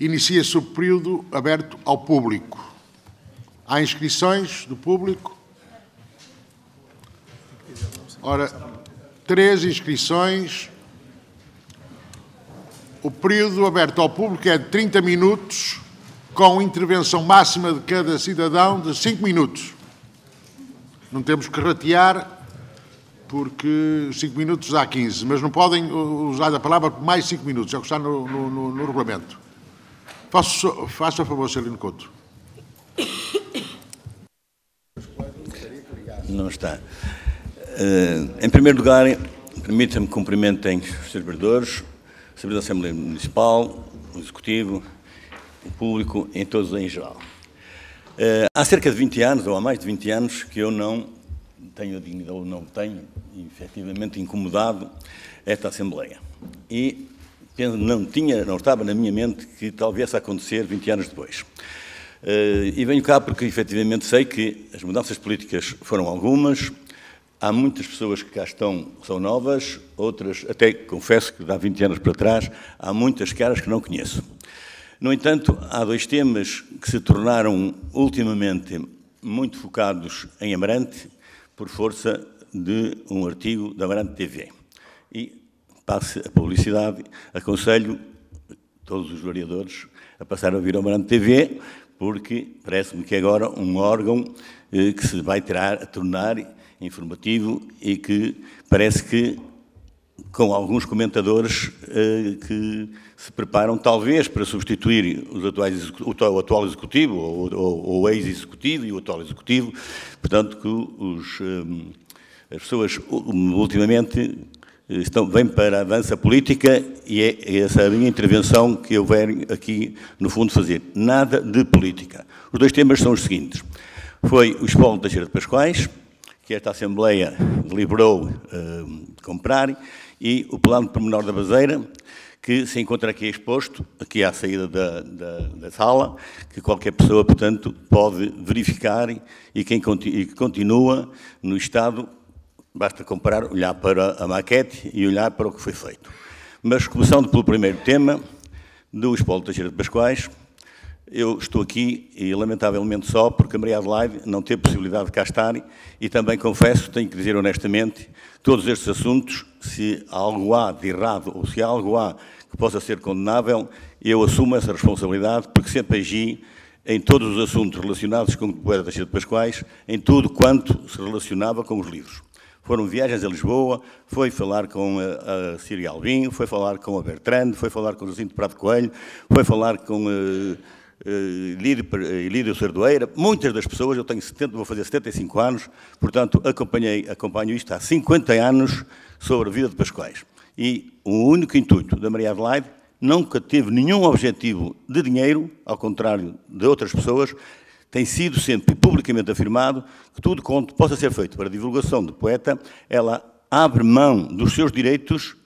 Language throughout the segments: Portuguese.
Inicia-se o período aberto ao público. Há inscrições do público? Ora, 3 inscrições. O período aberto ao público é de 30 minutos, com intervenção máxima de cada cidadão de 5 minutos. Não temos que ratear, porque 5 minutos dá 15, mas não podem usar a palavra por mais 5 minutos, é o que está no regulamento. Faça a favor, Celino Couto. Não está. Em primeiro lugar, permita-me que cumprimentem os servidores, o servidor da Assembleia Municipal, o Executivo, o público, em todos em geral. Há cerca de 20 anos, ou há mais de 20 anos, que eu não tenho a dignidade, ou não tenho, efetivamente, incomodado esta Assembleia. E não estava na minha mente que tal viesse a acontecer 20 anos depois. E venho cá porque, efetivamente, sei que as mudanças políticas foram algumas, há muitas pessoas que cá estão, são novas, outras, até confesso que há 20 anos para trás, há muitas caras que não conheço. No entanto, há 2 temas que se tornaram, ultimamente, muito focados em Amarante, por força de um artigo da Amarante TV. E, passe a publicidade, aconselho todos os vereadores a passar a ouvir a Amarante TV, porque parece-me que é agora um órgão que se vai tornar informativo e que parece que, com alguns comentadores que se preparam, talvez, para substituir o atual Executivo, ou o ex-Executivo e o atual Executivo, portanto, que as pessoas, ultimamente, vêm para a dança política e é essa a minha intervenção que eu venho aqui, no fundo, fazer. Nada de política. Os 2 temas são os seguintes. Foi o espólio da Teixeira de Pascoais, que esta Assembleia deliberou comprar, e o plano pormenor da Baseira, que se encontra aqui exposto, aqui à saída da sala, que qualquer pessoa, portanto, pode verificar e que continua no estado. Basta comparar, olhar para a maquete e olhar para o que foi feito. Mas, começando pelo primeiro tema, do espólio da Teixeira de Pascoais, eu estou aqui, e lamentavelmente só, porque a Maria Adelaide não teve possibilidade de cá estar, e também confesso, tenho que dizer honestamente, todos estes assuntos, se algo há de errado ou se algo há que possa ser condenável, eu assumo essa responsabilidade, porque sempre agi em todos os assuntos relacionados com o poeta Teixeira de Pascoais, em tudo quanto se relacionava com os livros. Foram viagens a Lisboa, foi falar com a Síria Albinho, foi falar com a Bertrand, foi falar com o Jacinto Prado Coelho, foi falar com Lídio Cerdoeira. Muitas das pessoas, vou fazer 75 anos, portanto, acompanho isto há 50 anos sobre a vida de Pascoais. E o único intuito da Maria Adelaide nunca teve nenhum objetivo de dinheiro, ao contrário de outras pessoas. Tem sido sempre publicamente afirmado que tudo quanto possa ser feito para a divulgação do poeta, ela abre mão dos seus direitos,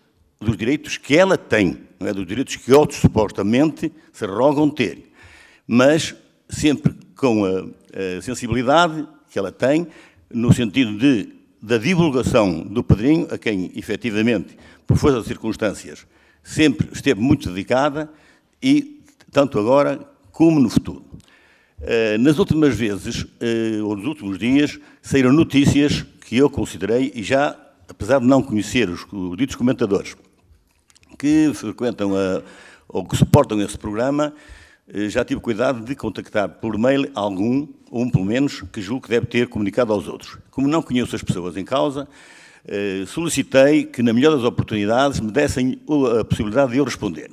dos direitos que ela tem, não é? Dos direitos que outros supostamente se rogam ter, mas sempre com a sensibilidade que ela tem, no sentido da divulgação do padrinho, a quem, efetivamente, por força das circunstâncias, sempre esteve muito dedicada, e tanto agora como no futuro. Nas últimas vezes, ou nos últimos dias, saíram notícias que eu considerei, e já, apesar de não conhecer os ditos comentadores que frequentam ou que suportam esse programa, já tive cuidado de contactar por mail algum, ou um pelo menos, que julgo que deve ter comunicado aos outros. Como não conheço as pessoas em causa, solicitei que, na melhor das oportunidades, me dessem a possibilidade de eu responder.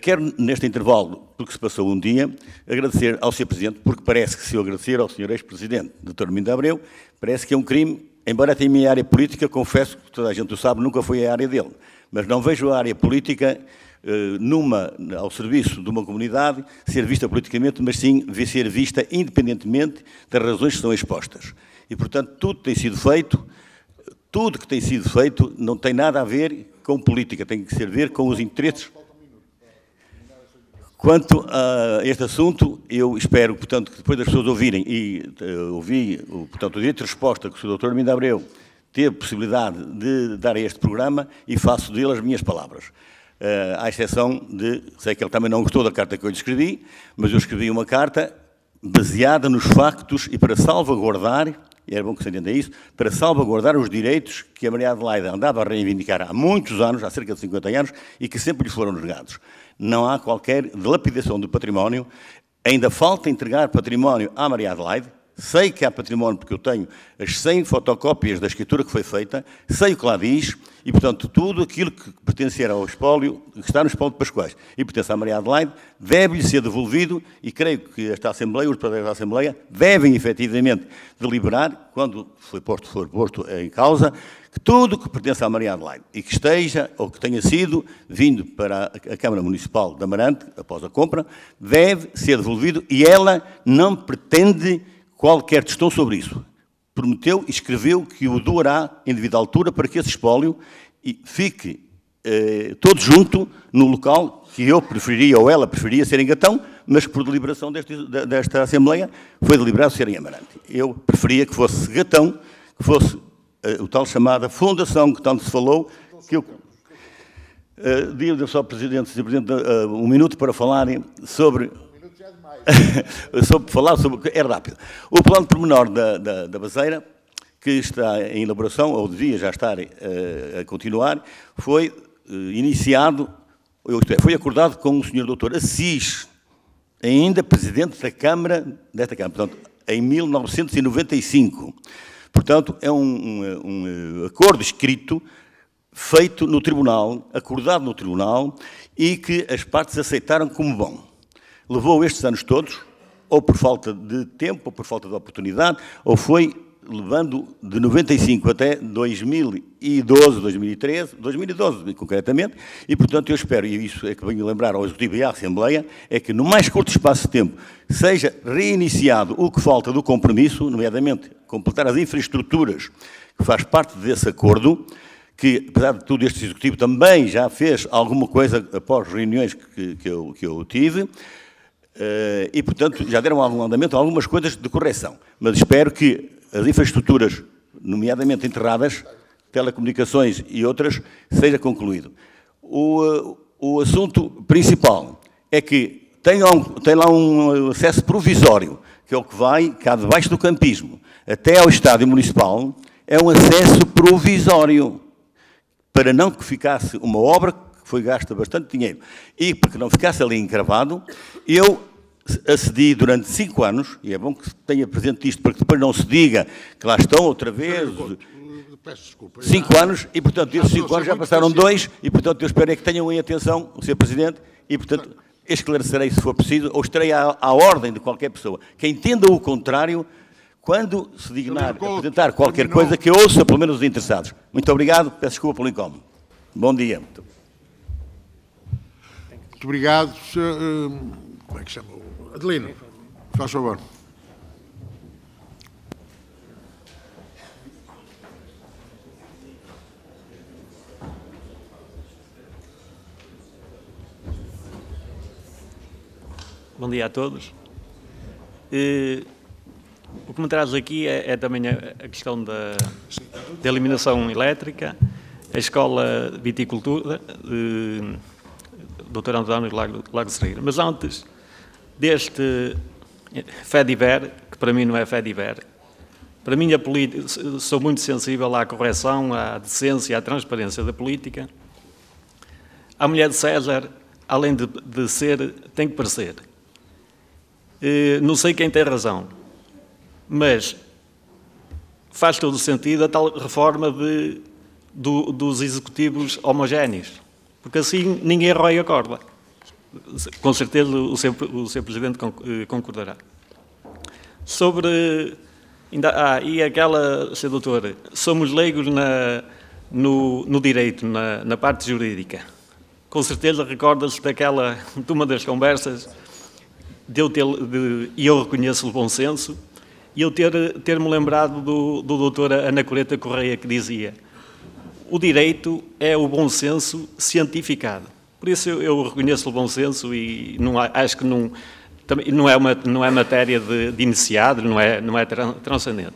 Quero, neste intervalo, porque se passou um dia, agradecer ao Sr. Presidente, porque parece que se eu agradecer ao Sr. Ex-Presidente, Dr. Armindo de Abreu, parece que é um crime, embora tenha a minha área política, confesso que toda a gente o sabe, nunca foi a área dele, mas não vejo a área política ao serviço de uma comunidade ser vista politicamente, mas sim ser vista independentemente das razões que são expostas. E, portanto, tudo que tem sido feito não tem nada a ver com política, tem que ser ver com os interesses. Quanto a este assunto, eu espero, portanto, que depois das pessoas ouvirem, e portanto, o direito de resposta que o Sr. Dr. Armindo Abreu teve possibilidade de dar a este programa, e faço dele as minhas palavras. à exceção de, sei que ele também não gostou da carta que eu lhe escrevi, mas eu escrevi uma carta baseada nos factos e para salvaguardar, e era bom que se entenda isso, para salvaguardar os direitos que a Maria Adelaide andava a reivindicar há muitos anos, há cerca de 50 anos, e que sempre lhe foram negados. Não há qualquer dilapidação do património, ainda falta entregar património à Maria Adelaide. Sei que há património porque eu tenho as 100 fotocópias da escritura que foi feita, sei o que lá diz, e, portanto, tudo aquilo que pertencer ao espólio, que está no espólio de Pascoais e pertence à Maria Adelaide, deve-lhe ser devolvido, e creio que esta Assembleia, os presidentes da Assembleia, devem, efetivamente, deliberar, quando for posto em causa, que tudo que pertence à Maria Adelaide e que esteja, ou que tenha sido, vindo para a Câmara Municipal de Amarante, após a compra, deve ser devolvido, e ela não pretende qualquer questão sobre isso. Prometeu e escreveu que o doará em devida altura para que esse espólio fique todo junto no local que eu preferiria, ou ela preferia, ser em Gatão, mas que por deliberação desta Assembleia foi deliberado ser em Amarante. Eu preferia que fosse Gatão, que fosse o tal chamada fundação que tanto se falou, que eu... Digo só, Presidente, Sr. Presidente, um minuto para falarem sobre... É rápido. O plano pormenor da Baseira, que está em elaboração, ou devia já estar a continuar, foi iniciado, foi acordado com o Sr. Dr. Assis, ainda Presidente desta Câmara, portanto, em 1995. Portanto, é um acordo escrito, feito no Tribunal, acordado no Tribunal, e que as partes aceitaram como bom. Levou estes anos todos, ou por falta de tempo, ou por falta de oportunidade, ou foi levando de 95 até 2012, 2012 concretamente, e portanto eu espero, e isso é que venho lembrar ao Executivo e à Assembleia, é que no mais curto espaço de tempo seja reiniciado o que falta do compromisso, nomeadamente completar as infraestruturas que faz parte desse acordo, que, apesar de tudo, este Executivo também já fez alguma coisa após reuniões que eu tive, e, portanto, já deram algum andamento a algumas coisas de correção. Mas espero que as infraestruturas, nomeadamente enterradas, telecomunicações e outras, seja concluído. O assunto principal é que tem lá um acesso provisório, que é o que vai cá debaixo do campismo, até ao estádio municipal, é um acesso provisório, para não que ficasse uma obra que foi gasta bastante dinheiro, e para que não ficasse ali encravado, eu acedi durante 5 anos, e é bom que tenha presente isto, para que depois não se diga que lá estão outra vez, peço desculpa. 5 anos, e portanto, desses 5 anos já passaram 2, e portanto, eu espero é que tenham em atenção o Sr. Presidente, e portanto, esclarecerei se for preciso, ou estarei à ordem de qualquer pessoa, que entenda o contrário, quando se dignar a apresentar qualquer coisa, que ouça pelo menos os interessados. Muito obrigado, peço desculpa pelo incómodo. Bom dia. Muito obrigado. Como é que chama? Adelino, faz favor. Bom dia a todos. O que me traz aqui é também a questão da eliminação elétrica, a Escola de Viticultura, Dr. António Lago de Serreira. Mas antes deste FEDIVER, que para mim não é FEDIVER, para mim sou muito sensível à correção, à decência, à transparência da política. A mulher de César, além de ser, tem que parecer. Não sei quem tem razão, mas faz todo o sentido a tal reforma dos executivos homogéneos, porque assim ninguém rói a corda. Com certeza o Sr. Presidente concordará. Sobre... e aquela, Sr. Doutor, somos leigos no direito, na parte jurídica. Com certeza recorda-se de uma das conversas, e eu reconheço o bom senso, e eu ter-me lembrado do doutor Anacoreta Correia, que dizia: o direito é o bom senso cientificado. Por isso eu reconheço o bom senso e acho que não é matéria de iniciado, não é transcendente.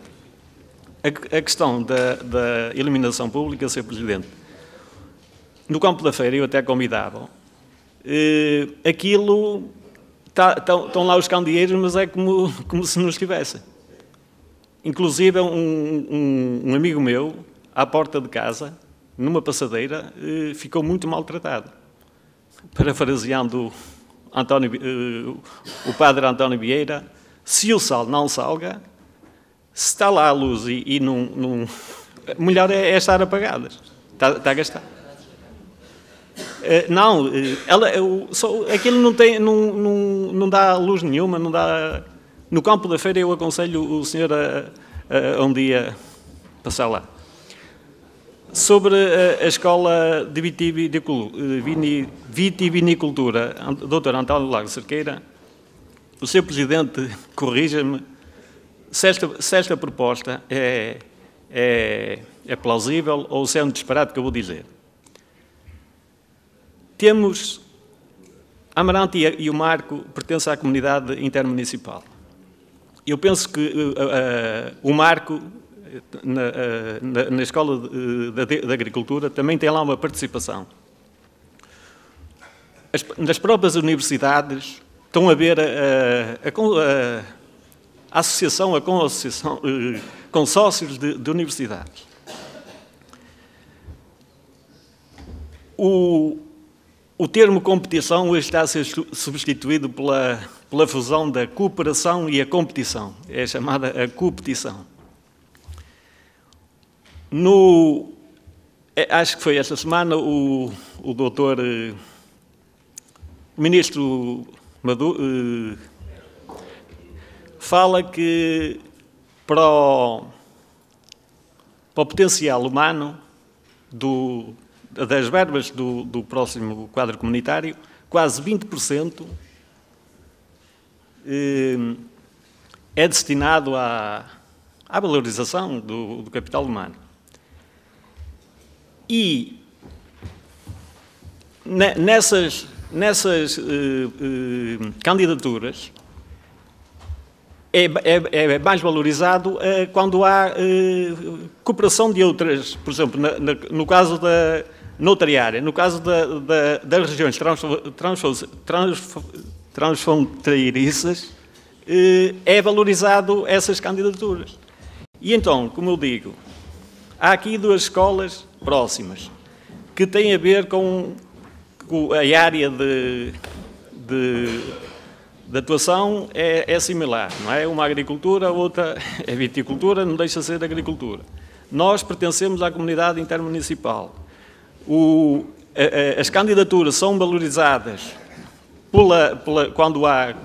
A questão da eliminação pública, Sr. Presidente, no campo da feira, eu até convidava, aquilo, estão lá os candeeiros, mas é como se não estivessem. Inclusive, um amigo meu, à porta de casa, numa passadeira, ficou muito maltratado. Parafraseando o padre António Vieira, se o sal não salga, se está lá a luz e não melhor é estar apagadas. Está a gastar. Não, aquilo não dá luz nenhuma, não dá... No campo da feira eu aconselho o senhor a um dia passar lá. Sobre a Escola de Vitivinicultura, Dr. António Lago Cerqueira, o Sr. Presidente corrija-me se esta proposta é plausível ou se é um disparate que eu vou dizer. Temos... Amarante e o Marco pertencem à comunidade intermunicipal. Eu penso que o Marco, na Escola de Agricultura, também tem lá uma participação. Nas próprias universidades estão a haver a associação, consórcios de universidades. O termo competição hoje está a ser substituído pela fusão da cooperação e a competição. É chamada a competição. Acho que foi esta semana o doutor ministro Maduro fala que para o potencial humano das verbas do próximo quadro comunitário, quase 20% é destinado à valorização do capital humano. E nessas candidaturas é mais valorizado quando há cooperação de outras, por exemplo, no caso noutra área, no caso das regiões transfronteiriças, é valorizado essas candidaturas. E então, como eu digo, há aqui duas escolas próximas que têm a ver com a área de atuação é similar, não é? Uma agricultura, outra é viticultura, não deixa de ser agricultura. Nós pertencemos à comunidade intermunicipal. As candidaturas são valorizadas quando há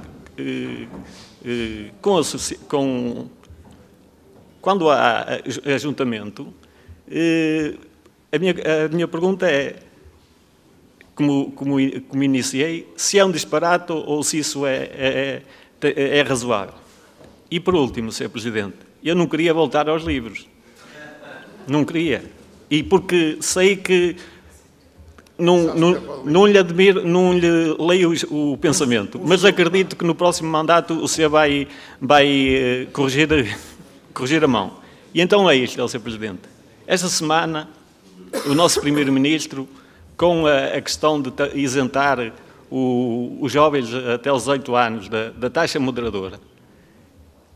quando há ajuntamento. A minha pergunta é, como iniciei, se é um disparate ou se isso é razoável. E por último, Sr. Presidente, eu não queria voltar aos livros. Não queria. E porque sei que não lhe admiro, não lhe leio o pensamento, mas acredito que no próximo mandato o senhor vai corrigir a mão. E então é isto, Sr. Presidente. Esta semana, o nosso Primeiro-Ministro, com a questão de isentar os jovens até aos 18 anos da taxa moderadora,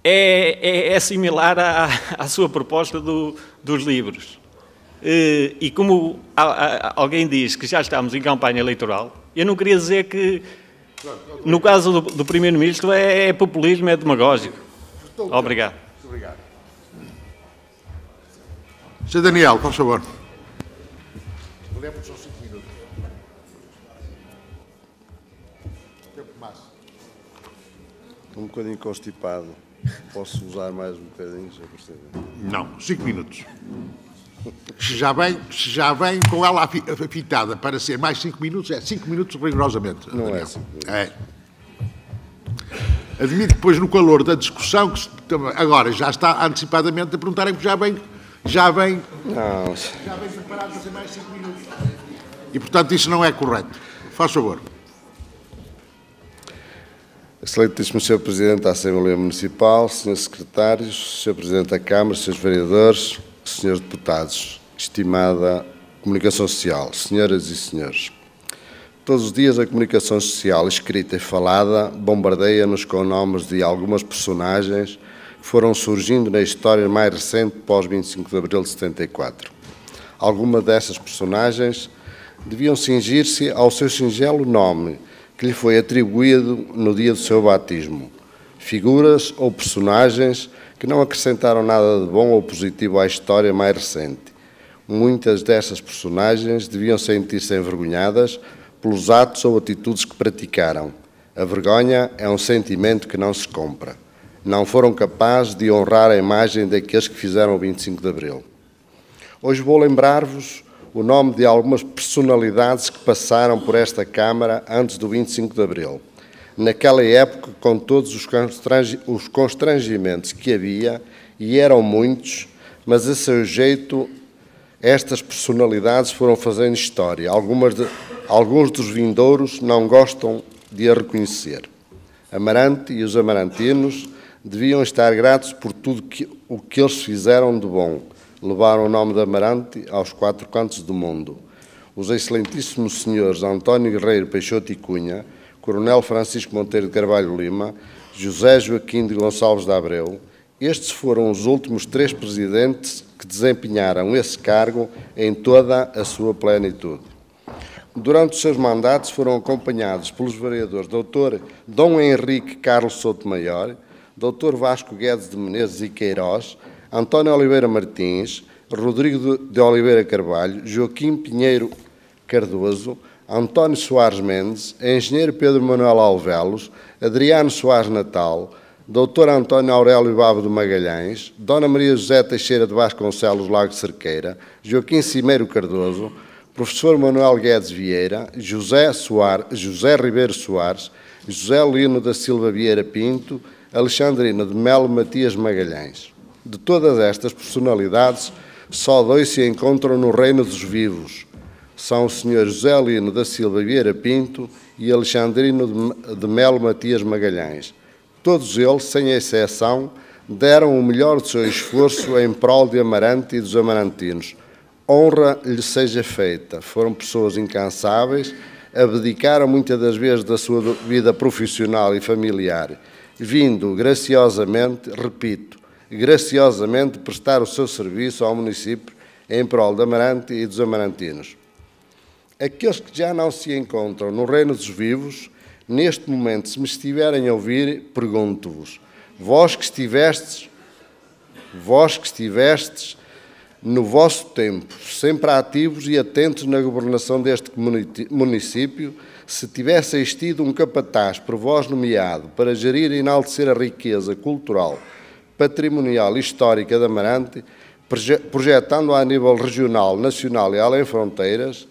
é similar à sua proposta dos livros. E como alguém diz que já estamos em campanha eleitoral, eu não queria dizer que, no caso do Primeiro-Ministro, é populismo, é demagógico. Obrigado. Obrigado. Sr. Daniel, por favor. São 5 minutos. Tempo máximo. Estou um bocadinho constipado. Posso usar mais um bocadinho, Sr. Presidente? Não, 5 minutos. Se já vem com ela apitada para ser mais 5 minutos, é 5 minutos rigorosamente. Não Daniel. é 5 minutos. É. Admito que depois, no calor da discussão, agora já está antecipadamente a perguntarem que já vem preparado para ser mais 5 minutos. E, portanto, isso não é correto. Faz favor. Excelentíssimo Sr. Presidente da Assembleia Municipal, Srs. Secretários, Sr. Presidente da Câmara, Srs. Vereadores, Srs. Deputados, estimada Comunicação Social, senhoras e senhores. Todos os dias a comunicação social, escrita e falada, bombardeia-nos com nomes de algumas personagens que foram surgindo na história mais recente pós-25 de abril de 74. Algumas dessas personagens deviam cingir-se ao seu singelo nome, que lhe foi atribuído no dia do seu batismo. Figuras ou personagens que não acrescentaram nada de bom ou positivo à história mais recente. Muitas dessas personagens deviam sentir-se envergonhadas pelos atos ou atitudes que praticaram. A vergonha é um sentimento que não se compra. Não foram capazes de honrar a imagem daqueles que fizeram o 25 de abril. Hoje vou lembrar-vos o nome de algumas personalidades que passaram por esta Câmara antes do 25 de abril. Naquela época, com todos os constrangimentos que havia, e eram muitos, mas a seu jeito, estas personalidades foram fazendo história. Alguns dos vindouros não gostam de a reconhecer. Amarante e os amarantinos deviam estar gratos por tudo o que eles fizeram de bom. Levaram o nome de Amarante aos quatro cantos do mundo. Os excelentíssimos senhores António Guerreiro Peixoto e Cunha, Coronel Francisco Monteiro de Carvalho Lima, José Joaquim de Gonçalves de Abreu, estes foram os últimos 3 presidentes que desempenharam esse cargo em toda a sua plenitude. Durante os seus mandatos foram acompanhados pelos vereadores Dr. Dom Henrique Carlos Soutomaior, Dr. Vasco Guedes de Menezes e Queiroz, António Oliveira Martins, Rodrigo de Oliveira Carvalho, Joaquim Pinheiro Cardoso, António Soares Mendes, Engenheiro Pedro Manuel Alvelos, Adriano Soares Natal, Dr. António Aurélio Babo de Magalhães, Dona Maria José Teixeira de Vasconcelos Lago Cerqueira, Joaquim Cimeiro Cardoso, Professor Manuel Guedes Vieira, José Ribeiro Soares, José Lino da Silva Vieira Pinto, Alexandrino de Melo Matias Magalhães. De todas estas personalidades, só 2 se encontram no reino dos vivos. São o Sr. José Lino da Silva Vieira Pinto e Alexandrino de Melo Matias Magalhães. Todos eles, sem exceção, deram o melhor do seu esforço em prol de Amarante e dos amarantinos. Honra lhe seja feita. Foram pessoas incansáveis, abdicaram muitas das vezes da sua vida profissional e familiar, vindo graciosamente, repito, graciosamente prestar o seu serviço ao município em prol de Amarante e dos amarantinos. Aqueles que já não se encontram no reino dos vivos, neste momento, se me estiverem a ouvir, pergunto-vos, vós que estivestes no vosso tempo, sempre ativos e atentos na governação deste município, se tivesseis tido um capataz por vós nomeado para gerir e enaltecer a riqueza cultural, patrimonial e histórica de Amarante, projetando-a a nível regional, nacional e além fronteiras,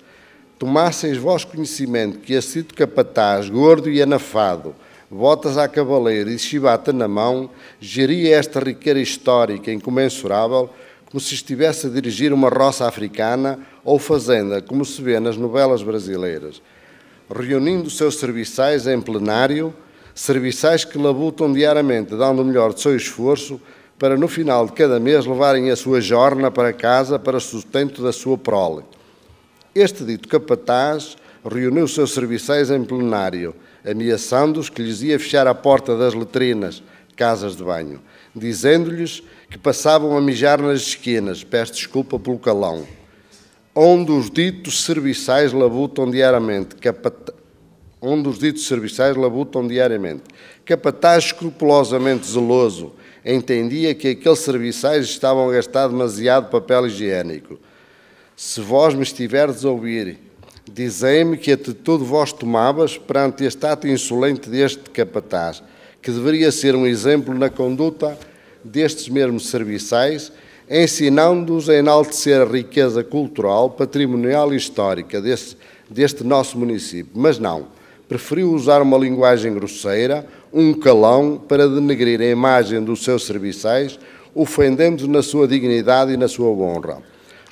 tomasseis vós conhecimento que esse dito capataz, gordo e anafado, botas à cavaleira e chibata na mão, geria esta riqueza histórica incomensurável, como se estivesse a dirigir uma roça africana ou fazenda, como se vê nas novelas brasileiras, reunindo os seus serviçais em plenário, serviçais que labutam diariamente, dando o melhor do seu esforço, para no final de cada mês levarem a sua jorna para casa para sustento da sua prole. Este dito capataz reuniu os seus serviçais em plenário, ameaçando-os que lhes ia fechar a porta das letrinas, casas de banho, dizendo-lhes que passavam a mijar nas esquinas, peço desculpa pelo calão, onde os ditos serviçais labutam diariamente, Capataz escrupulosamente zeloso, entendia que aqueles serviçais estavam a gastar demasiado papel higiênico. Se vós me estiverdes a ouvir, dizei-me que atitude vós tomavas perante este ato insolente deste capataz, que deveria ser um exemplo na conduta destes mesmos serviçais, ensinando-os a enaltecer a riqueza cultural, patrimonial e histórica deste nosso município. Mas não, preferiu usar uma linguagem grosseira, um calão, para denegrir a imagem dos seus serviçais, ofendendo-os na sua dignidade e na sua honra.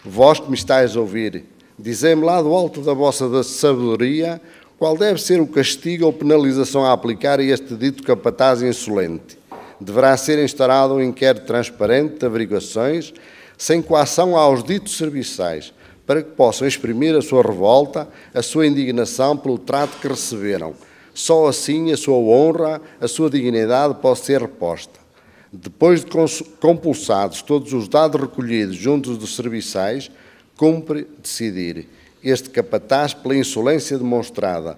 Vós que me estáis a ouvir, dizei-me lá do alto da vossa sabedoria qual deve ser o castigo ou penalização a aplicar a este dito capataz insolente. Deverá ser instaurado um inquérito transparente de averiguações, sem coação aos ditos serviçais, para que possam exprimir a sua revolta, a sua indignação pelo trato que receberam. Só assim a sua honra, a sua dignidade pode ser reposta. Depois de compulsados todos os dados recolhidos junto dos serviçais, cumpre decidir. Este capataz, pela insolência demonstrada,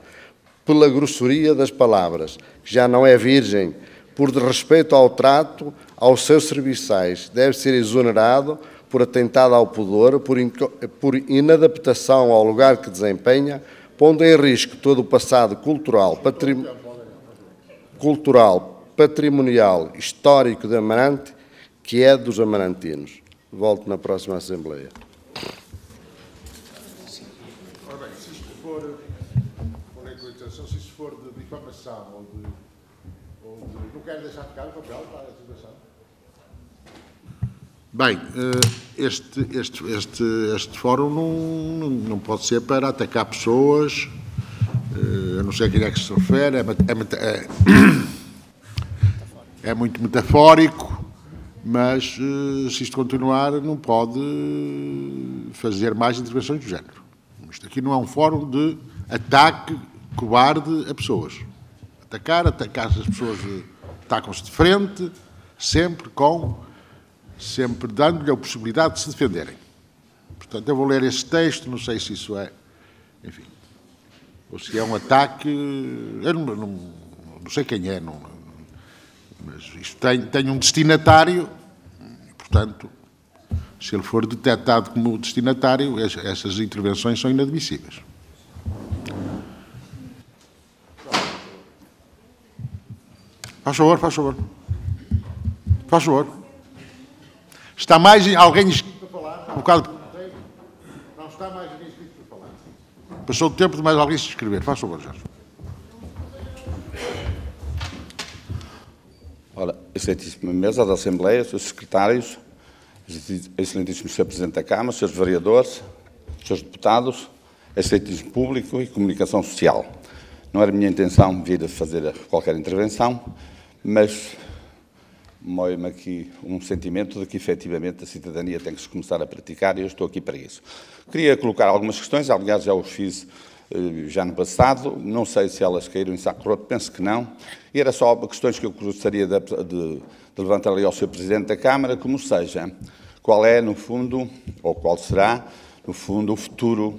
pela grosseria das palavras, que já não é virgem, por desrespeito ao trato aos seus serviçais, deve ser exonerado por atentado ao pudor, por inadaptação ao lugar que desempenha, pondo em risco todo o passado cultural, patrimonial, histórico de Amarante, que é dos amarantinos. Volto na próxima Assembleia. Ora bem, se isto for, se isto for de difamação ou de não quero deixar ficar o papel para a situação. Bem, este fórum não pode ser para atacar pessoas, eu não sei a quem é que se refere, é muito metafórico, mas se isto continuar não pode fazer mais intervenções do género. Isto aqui não é um fórum de ataque cobarde a pessoas. Atacar as pessoas atacam-se de frente, sempre dando-lhe a possibilidade de se defenderem. Portanto, eu vou ler este texto, não sei se isso é, enfim, ou se é um ataque, eu não sei quem é, mas isto tem um destinatário, portanto, se ele for detectado como destinatário, essas intervenções são inadmissíveis. Faz favor, faz favor. Faz favor. Está mais alguém inscrito para falar? Um bocado... Não está mais alguém inscrito para falar. Passou o tempo de mais alguém se inscrever. Faz favor, Jorge. Ora, excelentíssima mesa da Assembleia, seus secretários, excelentíssimo Sr. Presidente da Câmara, Srs. vereadores, Srs. deputados, excelentíssimo público e comunicação social. Não era minha intenção vir a fazer qualquer intervenção, mas moe-me aqui um sentimento de que, efetivamente, a cidadania tem que se começar a praticar e eu estou aqui para isso. Queria colocar algumas questões, aliás, já os fiz já no passado, não sei se elas caíram em saco roto, penso que não, e era só questões que eu gostaria de levantar ali ao Sr. Presidente da Câmara, como seja, qual é, no fundo, ou qual será, no fundo, o futuro,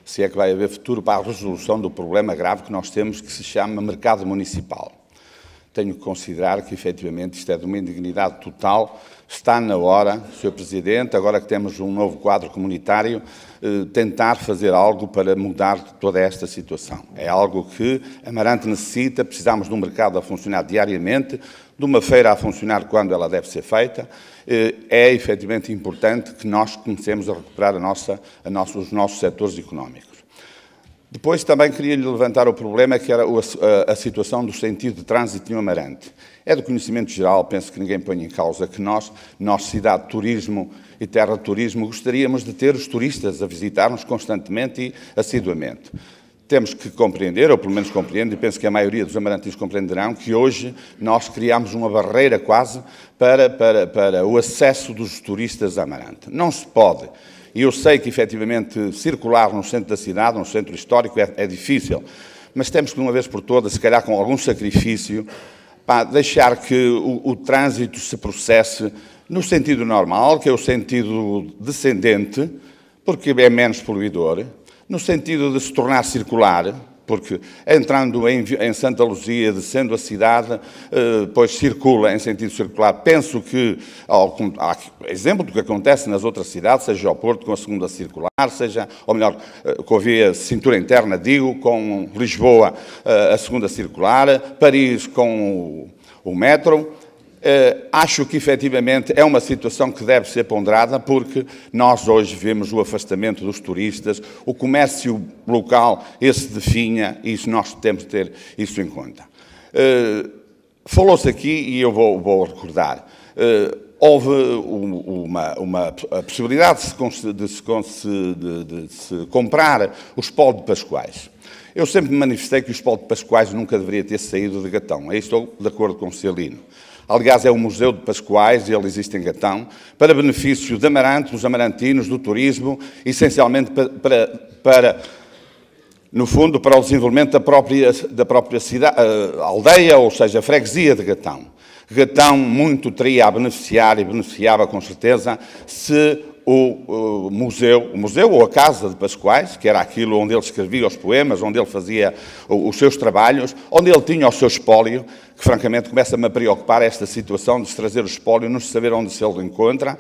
se é que vai haver futuro para a resolução do problema grave que nós temos, que se chama mercado municipal. Tenho que considerar que, efetivamente, isto é de uma indignidade total. Está na hora, Sr. Presidente, agora que temos um novo quadro comunitário, tentar fazer algo para mudar toda esta situação. É algo que Amarante necessita, precisamos de um mercado a funcionar diariamente, de uma feira a funcionar quando ela deve ser feita. É, efetivamente, importante que nós comecemos a recuperar os nossos setores económicos. Depois também queria-lhe levantar o problema que era a situação do sentido de trânsito em Amarante. É do conhecimento geral, penso que ninguém põe em causa, que nós, cidade de turismo e terra de turismo, gostaríamos de ter os turistas a visitar-nos constantemente e assiduamente. Temos que compreender, ou pelo menos compreendo, e penso que a maioria dos amarantinos compreenderão, que hoje nós criamos uma barreira quase para o acesso dos turistas a Amarante. Não se pode. E eu sei que, efetivamente, circular no centro da cidade, no centro histórico, é difícil, mas temos que, de uma vez por todas, se calhar com algum sacrifício, deixar que o trânsito se processe no sentido normal, que é o sentido descendente, porque é menos poluidor, no sentido de se tornar circular, porque entrando em Santa Luzia, descendo a cidade, depois circula em sentido circular. Penso que, há exemplo do que acontece nas outras cidades, seja ao Porto com a segunda circular, seja, ou melhor, com a via cintura interna, digo, com Lisboa a segunda circular, Paris com o metro. Acho que, efetivamente, é uma situação que deve ser ponderada porque nós hoje vemos o afastamento dos turistas, o comércio local, esse definha, e isso nós temos de ter isso em conta. Falou-se aqui, e eu vou recordar, houve a possibilidade de se comprar os pó de Pascoais. Eu sempre me manifestei que os pó de Pascoais nunca deveria ter saído de Gatão. Aí estou de acordo com o Celino. aliás é o Museu de Pascoais, e ele existe em Gatão, para benefício de Amarante, dos amarantinos, do turismo, essencialmente no fundo, para o desenvolvimento da própria cidade, aldeia, ou seja, a freguesia de Gatão. Gatão muito teria a beneficiar, e beneficiava com certeza, se o museu ou a Casa de Pascoais, que era aquilo onde ele escrevia os poemas, onde ele fazia os seus trabalhos, onde ele tinha o seu espólio, que francamente começa-me a preocupar esta situação de se trazer o espólio, não se saber onde se ele encontra,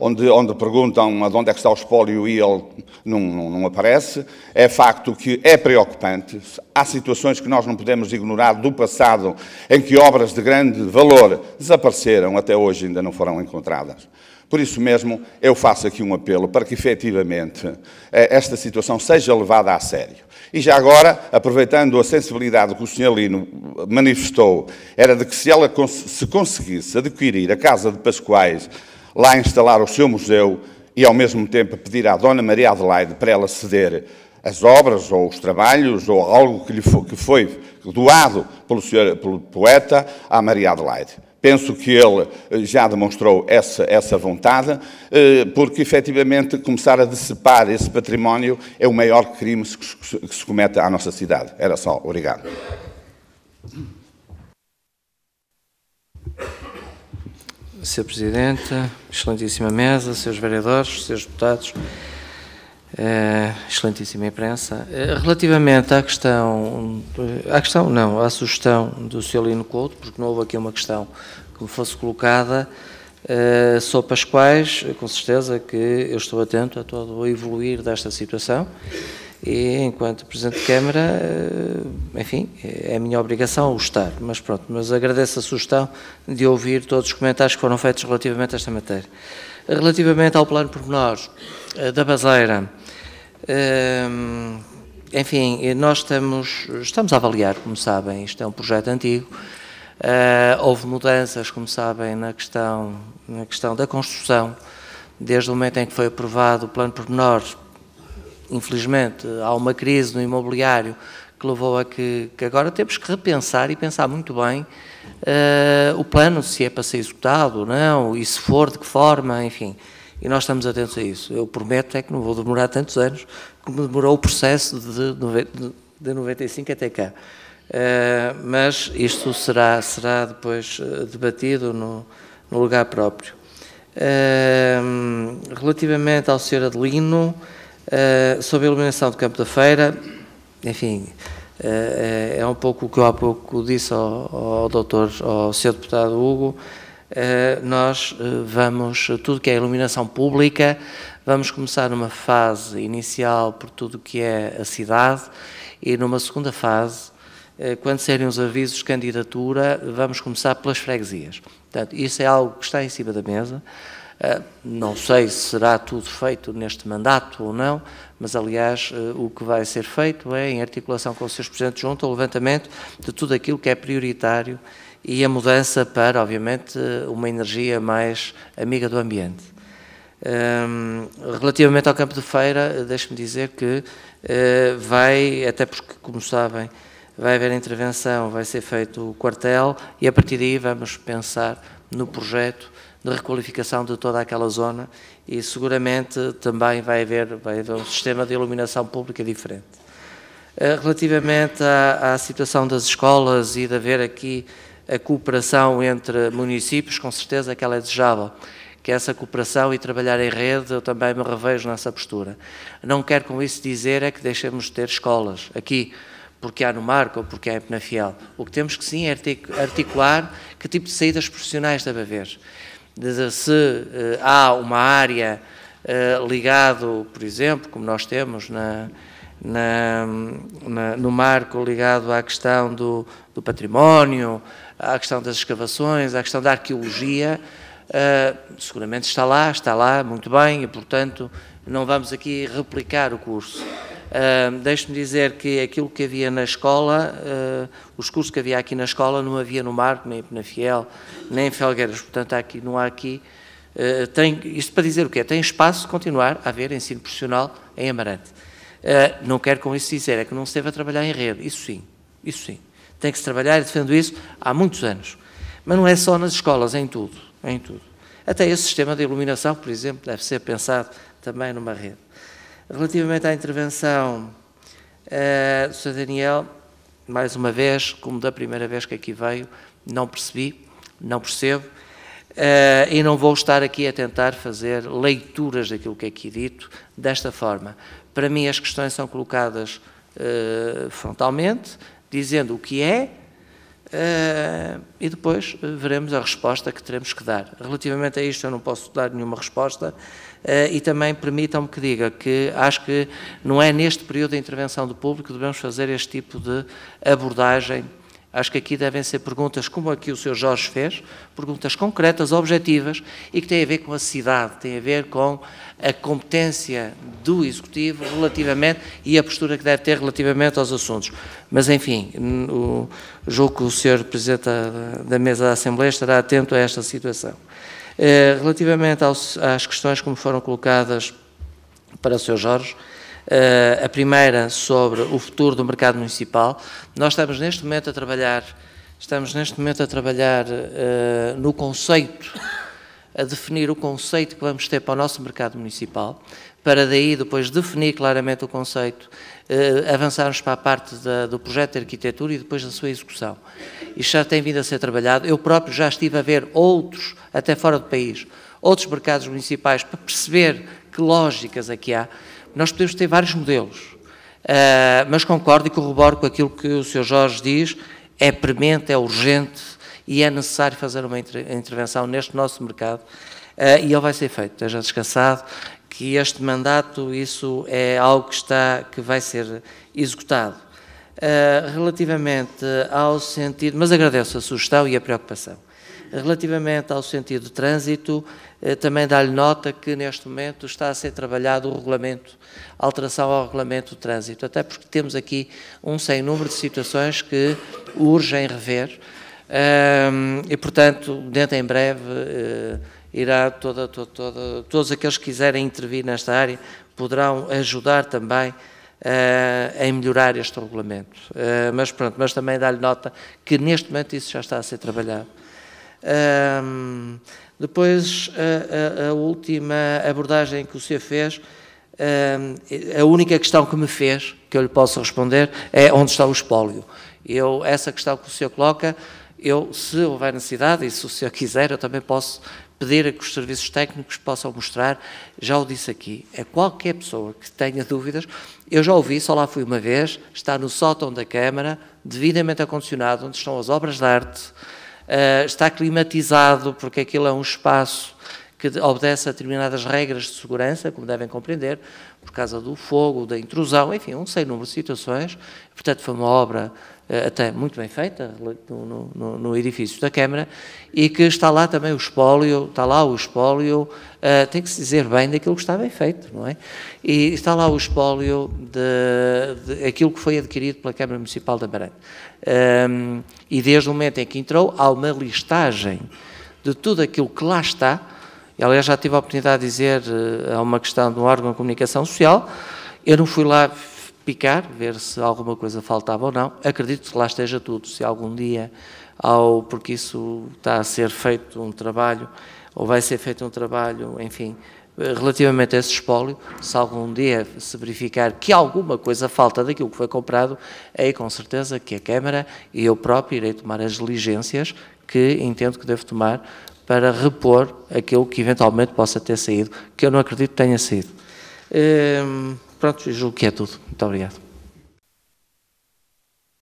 onde perguntam de onde é que está o espólio e ele não aparece. É facto que é preocupante. Há situações que nós não podemos ignorar do passado em que obras de grande valor desapareceram, até hoje ainda não foram encontradas. Por isso mesmo, eu faço aqui um apelo para que, efetivamente, esta situação seja levada a sério. E já agora, aproveitando a sensibilidade que o Sr. Lino manifestou, era de que se ela se conseguisse adquirir a Casa de Pascoais, lá instalar o seu museu e, ao mesmo tempo, pedir à Dona Maria Adelaide para ela ceder as obras ou os trabalhos ou algo que foi doado pelo poeta à Maria Adelaide. Penso que ele já demonstrou essa vontade, porque, efetivamente, começar a decepar esse património é o maior crime que se comete à nossa cidade. Era só. Obrigado. Sr. Presidente, excelentíssima mesa, Srs. vereadores, Srs. deputados, excelentíssima imprensa. Relativamente à sugestão do Sr. Lino Couto, porque não houve aqui uma questão que me fosse colocada, sobre Pascoais, com certeza que eu estou atento a todo o evoluir desta situação e, enquanto Presidente de Câmara, enfim, é a minha obrigação o estar, mas pronto, mas agradeço a sugestão de ouvir todos os comentários que foram feitos relativamente a esta matéria. Relativamente ao plano pormenor da Baseira, enfim, nós estamos a avaliar, como sabem, isto é um projeto antigo, houve mudanças, como sabem, na questão da construção, desde o momento em que foi aprovado o plano pormenor. Infelizmente, há uma crise no imobiliário que levou a que agora temos que repensar e pensar muito bem o plano, se é para ser executado ou não, e se for, de que forma, enfim. E nós estamos atentos a isso. Eu prometo é que não vou demorar tantos anos como demorou o processo de 95 até cá. Mas isto será depois debatido no lugar próprio. Relativamente ao Sr. Adelino, sobre a iluminação do Campo da Feira, enfim, é um pouco o que eu há pouco disse ao Sr. Deputado Hugo. Nós vamos, tudo que é iluminação pública, vamos começar numa fase inicial por tudo que é a cidade e numa segunda fase, quando serem os avisos de candidatura, vamos começar pelas freguesias. Portanto, isso é algo que está em cima da mesa. Não sei se será tudo feito neste mandato ou não, mas, aliás, o que vai ser feito é, em articulação com os seus Presidentes de Junta, o levantamento de tudo aquilo que é prioritário e a mudança para, obviamente, uma energia mais amiga do ambiente. Relativamente ao Campo de Feira, deixe-me dizer que vai, até porque, como sabem, vai haver intervenção, vai ser feito o quartel e, a partir daí, vamos pensar no projeto de requalificação de toda aquela zona e seguramente também vai haver um sistema de iluminação pública diferente. Relativamente à situação das escolas e de haver aqui a cooperação entre municípios, com certeza que ela é desejável, que essa cooperação e trabalhar em rede, eu também me revejo nessa postura. Não quero com isso dizer é que deixemos de ter escolas aqui, porque há no Marco ou porque há em Penafiel. O que temos que sim é articular que tipo de saídas profissionais deve haver. Se há uma área ligado, por exemplo, como nós temos no Marco, ligado à questão do património, à questão das escavações, à questão da arqueologia, seguramente está lá muito bem e, portanto, não vamos aqui replicar o curso. Deixe-me dizer que aquilo que havia na escola, os cursos que havia aqui na escola, não havia no Marco, nem em Penafiel, nem em Felgueiras, portanto não há aqui, isto para dizer o quê? Tem espaço de continuar a haver ensino profissional em Amarante. Não quero com isso dizer, é que não se deve trabalhar em rede, isso sim, tem que se trabalhar e defendo isso há muitos anos, Mas não é só nas escolas, é em tudo, é em tudo. Até esse sistema de iluminação, por exemplo, deve ser pensado também numa rede. Relativamente à intervenção do Sr. Daniel, mais uma vez, como da primeira vez que aqui veio, não percebi, não percebo, e não vou estar aqui a tentar fazer leituras daquilo que é aqui dito desta forma. Para mim as questões são colocadas frontalmente, dizendo o que é, e depois veremos a resposta que teremos que dar. Relativamente a isto eu não posso dar nenhuma resposta, e também permitam-me que diga que acho que não é neste período de intervenção do público que devemos fazer este tipo de abordagem. Acho que aqui devem ser perguntas como aqui o Sr. Jorge fez, perguntas concretas, objetivas e que têm a ver com a cidade, têm a ver com a competência do Executivo relativamente e a postura que deve ter relativamente aos assuntos. Mas, enfim, julgo que o Sr. Presidente da Mesa da Assembleia estará atento a esta situação. Relativamente às questões que me foram colocadas para o Sr. Jorge, a primeira sobre o futuro do mercado municipal. Nós estamos neste momento a trabalhar no conceito, a definir o conceito que vamos ter para o nosso mercado municipal, para daí depois definir claramente o conceito, avançarmos para a parte do projeto de arquitetura e depois da sua execução. Isto já tem vindo a ser trabalhado. Eu próprio já estive a ver outros, até fora do país, outros mercados municipais para perceber que lógicas aqui há. Nós podemos ter vários modelos, mas concordo e corroboro com aquilo que o Sr. Jorge diz, é premente, é urgente e é necessário fazer uma intervenção neste nosso mercado, e ele vai ser feito, esteja descansado, que este mandato, isso é algo que vai ser executado. Relativamente ao sentido, mas agradeço a sugestão e a preocupação. Relativamente ao sentido de trânsito, também dá-lhe nota que neste momento está a ser trabalhado o regulamento, a alteração ao regulamento de trânsito, até porque temos aqui um sem número de situações que urgem rever e, portanto, dentro em breve irá todos aqueles que quiserem intervir nesta área poderão ajudar também em melhorar este regulamento. Mas também dá-lhe nota que neste momento isso já está a ser trabalhado. Depois, a última abordagem que o senhor fez, a única questão que me fez, que eu lhe posso responder, é onde está o espólio. Essa questão que o senhor coloca, se houver necessidade, e se o senhor quiser, eu também posso pedir a que os serviços técnicos possam mostrar, já o disse aqui, a qualquer pessoa que tenha dúvidas, eu já ouvi, só lá fui uma vez, está no sótão da Câmara, devidamente acondicionado, onde estão as obras de arte, está climatizado, porque aquilo é um espaço que obedece a determinadas regras de segurança, como devem compreender, por causa do fogo, da intrusão, enfim, um sem número de situações. Portanto, foi uma obra até muito bem feita no edifício da Câmara e que está lá também o espólio, tem que se dizer bem daquilo que está bem feito, não é? E está lá o espólio de aquilo que foi adquirido pela Câmara Municipal de Amarante. E desde o momento em que entrou, há uma listagem de tudo aquilo que lá está. Aliás, já tive a oportunidade de dizer, há uma questão do órgão de comunicação social, eu não fui lá picar, ver se alguma coisa faltava ou não, acredito que lá esteja tudo, se algum dia, porque isso está a ser feito um trabalho, ou vai ser feito um trabalho, enfim, relativamente a esse espólio, se algum dia se verificar que alguma coisa falta daquilo que foi comprado, aí com certeza que a Câmara e eu próprio irei tomar as diligências que entendo que devo tomar para repor aquilo que eventualmente possa ter saído, que eu não acredito que tenha saído. Pronto, julgo que é tudo. Muito obrigado.